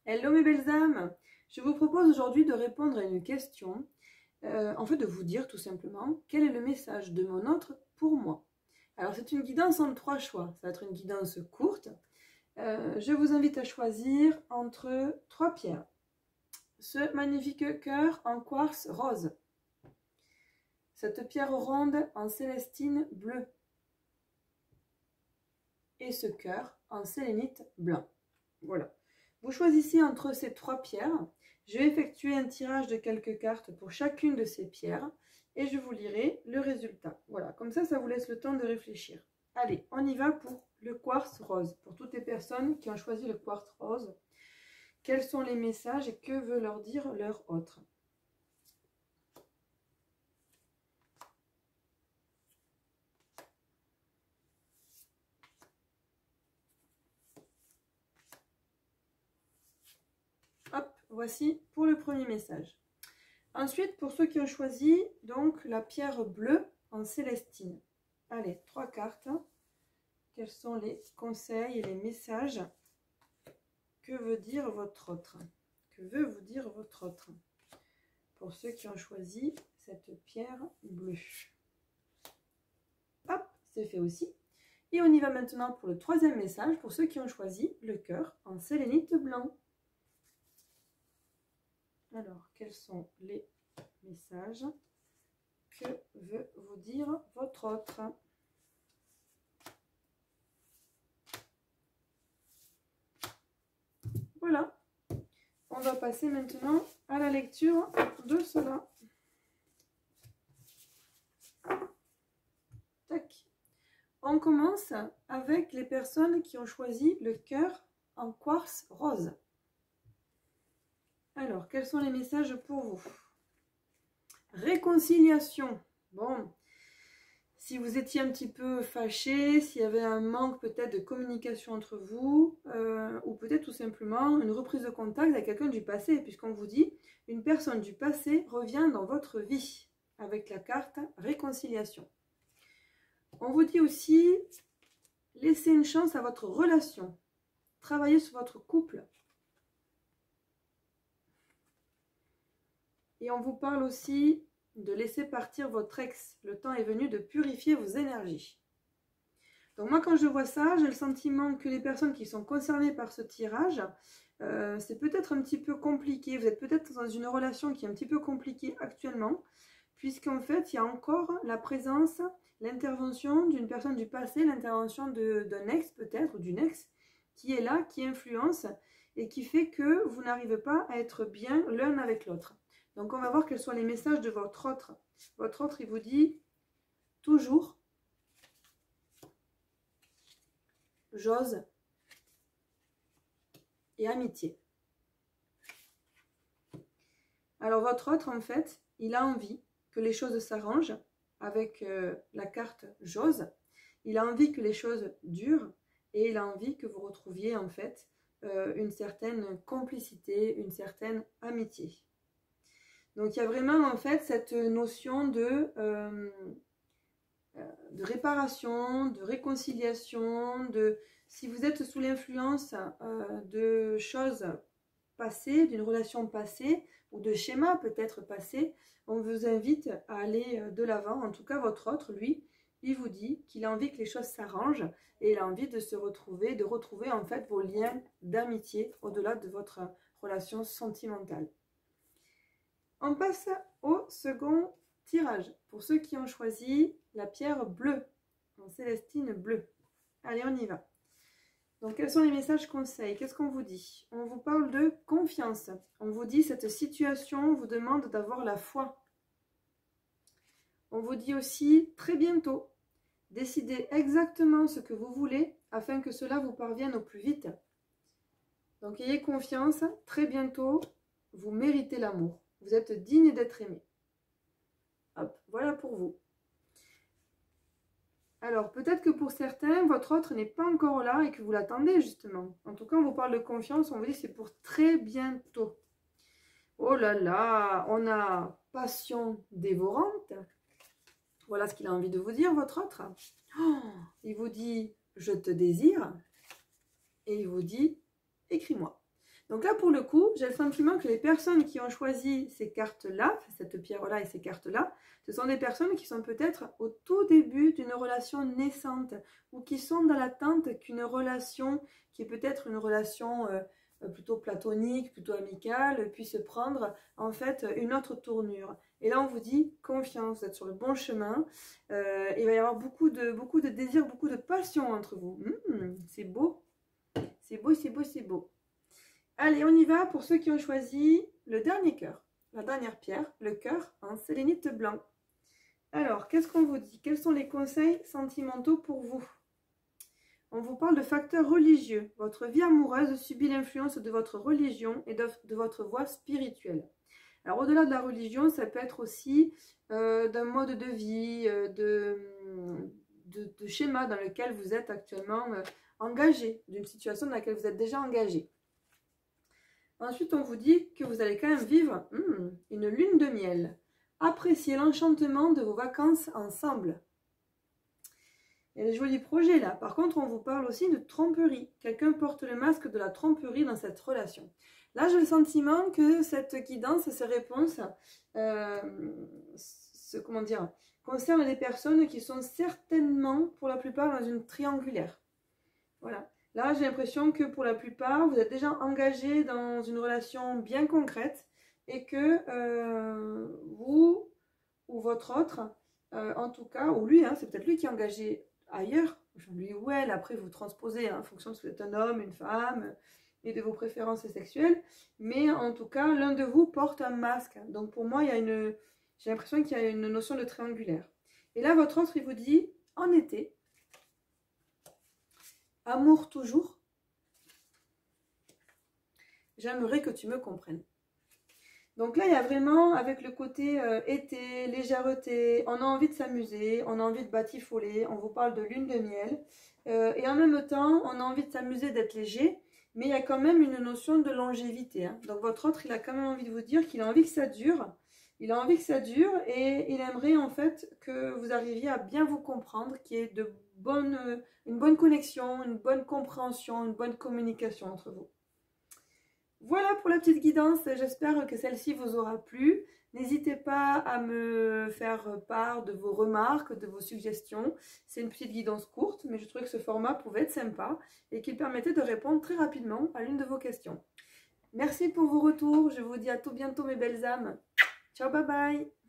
Hello mes belles âmes, je vous propose aujourd'hui de répondre à une question, en fait de vous dire tout simplement quel est le message de mon autre pour moi. Alors c'est une guidance en 3 choix, ça va être une guidance courte. Je vous invite à choisir entre 3 pierres. Ce magnifique cœur en quartz rose, cette pierre ronde en célestine bleue et ce cœur en sélénite blanc. Voilà. Vous choisissez entre ces 3 pierres. Je vais effectuer un tirage de quelques cartes pour chacune de ces pierres et je vous lirai le résultat. Voilà, comme ça vous laisse le temps de réfléchir. Allez, on y va pour le quartz rose. Pour toutes les personnes qui ont choisi le quartz rose, quels sont les messages et que veut leur dire leur autre? Hop, voici pour le premier message. Ensuite, pour ceux qui ont choisi donc la pierre bleue en célestine. Allez, 3 cartes. Quels sont les conseils et les messages? Que veut dire votre autre? Que veut vous dire votre autre? Pour ceux qui ont choisi cette pierre bleue. Hop, c'est fait aussi. Et on y va maintenant pour le troisième message, pour ceux qui ont choisi le cœur en sélénite blanc. Alors, quels sont les messages? Que veut vous dire votre autre? Voilà. On va passer maintenant à la lecture de cela. Tac. On commence avec les personnes qui ont choisi le cœur en quartz rose. Alors, quels sont les messages pour vous? Réconciliation. Bon, si vous étiez un petit peu fâché, s'il y avait un manque peut-être de communication entre vous, ou peut-être tout simplement une reprise de contact avec quelqu'un du passé, puisqu'on vous dit une personne du passé revient dans votre vie avec la carte réconciliation. On vous dit aussi laissez une chance à votre relation, travaillez sur votre couple. Et on vous parle aussi de laisser partir votre ex. Le temps est venu de purifier vos énergies. Donc moi, quand je vois ça, j'ai le sentiment que les personnes qui sont concernées par ce tirage, c'est peut-être un petit peu compliqué. Vous êtes peut-être dans une relation qui est un petit peu compliquée actuellement, puisqu'en fait, il y a encore la présence, l'intervention d'une personne du passé, l'intervention d'un ex peut-être, ou d'une ex, qui est là, qui influence, et qui fait que vous n'arrivez pas à être bien l'un avec l'autre. Donc, on va voir quels sont les messages de votre autre. Votre autre, il vous dit toujours, j'ose et amitié. Alors, votre autre, en fait, il a envie que les choses s'arrangent avec la carte j'ose. Il a envie que les choses durent et il a envie que vous retrouviez, en fait, une certaine complicité, une certaine amitié. Donc, il y a vraiment, en fait, cette notion de réparation, de réconciliation, si vous êtes sous l'influence de choses passées, d'une relation passée, ou de schémas peut-être passés, on vous invite à aller de l'avant. En tout cas, votre autre, lui, il vous dit qu'il a envie que les choses s'arrangent et il a envie de se retrouver, de retrouver en fait vos liens d'amitié au-delà de votre relation sentimentale. On passe au second tirage. Pour ceux qui ont choisi la pierre bleue, en célestine bleue. Allez, on y va. Donc, quels sont les messages conseils? Qu'est-ce qu'on vous dit? On vous parle de confiance. On vous dit cette situation vous demande d'avoir la foi. On vous dit aussi très bientôt. Décidez exactement ce que vous voulez afin que cela vous parvienne au plus vite. Donc, ayez confiance. Très bientôt, vous méritez l'amour. Vous êtes digne d'être aimé. Hop, voilà pour vous. Alors, peut-être que pour certains, votre autre n'est pas encore là et que vous l'attendez justement. En tout cas, on vous parle de confiance, on vous dit que c'est pour très bientôt. Oh là là, on a passion dévorante. Voilà ce qu'il a envie de vous dire, votre autre. Oh, il vous dit, je te désire. Et il vous dit, écris-moi. Donc là, pour le coup, j'ai le sentiment que les personnes qui ont choisi ces cartes-là, cette pierre-là et ces cartes-là, ce sont des personnes qui sont peut-être au tout début d'une relation naissante ou qui sont dans l'attente qu'une relation, qui est peut-être une relation plutôt platonique, plutôt amicale, puisse prendre en fait une autre tournure. Et là, on vous dit confiance, vous êtes sur le bon chemin. Il va y avoir beaucoup de désir, beaucoup de passion entre vous. C'est beau, c'est beau, c'est beau, c'est beau. Allez, on y va pour ceux qui ont choisi le dernier cœur, la dernière pierre, le cœur en sélénite blanc. Alors, qu'est-ce qu'on vous dit? Quels sont les conseils sentimentaux pour vous? On vous parle de facteurs religieux. Votre vie amoureuse subit l'influence de votre religion et de votre voie spirituelle. Alors, au-delà de la religion, ça peut être aussi d'un mode de vie, de schéma dans lequel vous êtes actuellement engagé, d'une situation dans laquelle vous êtes déjà engagé. Ensuite, on vous dit que vous allez quand même vivre une lune de miel. Appréciez l'enchantement de vos vacances ensemble. Il y a des jolis projets là. Par contre, on vous parle aussi de tromperie. Quelqu'un porte le masque de la tromperie dans cette relation. Là, j'ai le sentiment que cette guidance, ces réponses, concernent les personnes qui sont certainement, pour la plupart, dans une triangulaire. Voilà. Là, j'ai l'impression que pour la plupart, vous êtes déjà engagés dans une relation bien concrète et que vous ou votre autre, en tout cas, ou lui, c'est peut-être lui qui est engagé ailleurs, lui ou elle, après vous transposez en fonction de si vous êtes un homme, une femme et de vos préférences sexuelles, mais en tout cas, l'un de vous porte un masque. Donc pour moi, j'ai l'impression qu'il y a une notion de triangulaire. Et là, votre autre, il vous dit, en été, amour toujours, j'aimerais que tu me comprennes. Donc là, il y a vraiment, avec le côté été, légèreté, on a envie de s'amuser, on a envie de batifoler, on vous parle de lune de miel. Et en même temps, on a envie de s'amuser, d'être léger, mais il y a quand même une notion de longévité. Donc votre autre, il a quand même envie de vous dire qu'il a envie que ça dure. Il a envie que ça dure et il aimerait en fait que vous arriviez à bien vous comprendre, qu'il y ait une bonne connexion, une bonne compréhension, une bonne communication entre vous. Voilà pour la petite guidance, j'espère que celle-ci vous aura plu. N'hésitez pas à me faire part de vos remarques, de vos suggestions. C'est une petite guidance courte, mais je trouvais que ce format pouvait être sympa et qu'il permettait de répondre très rapidement à l'une de vos questions. Merci pour vos retours, je vous dis à tout bientôt mes belles âmes. Ciao, bye bye!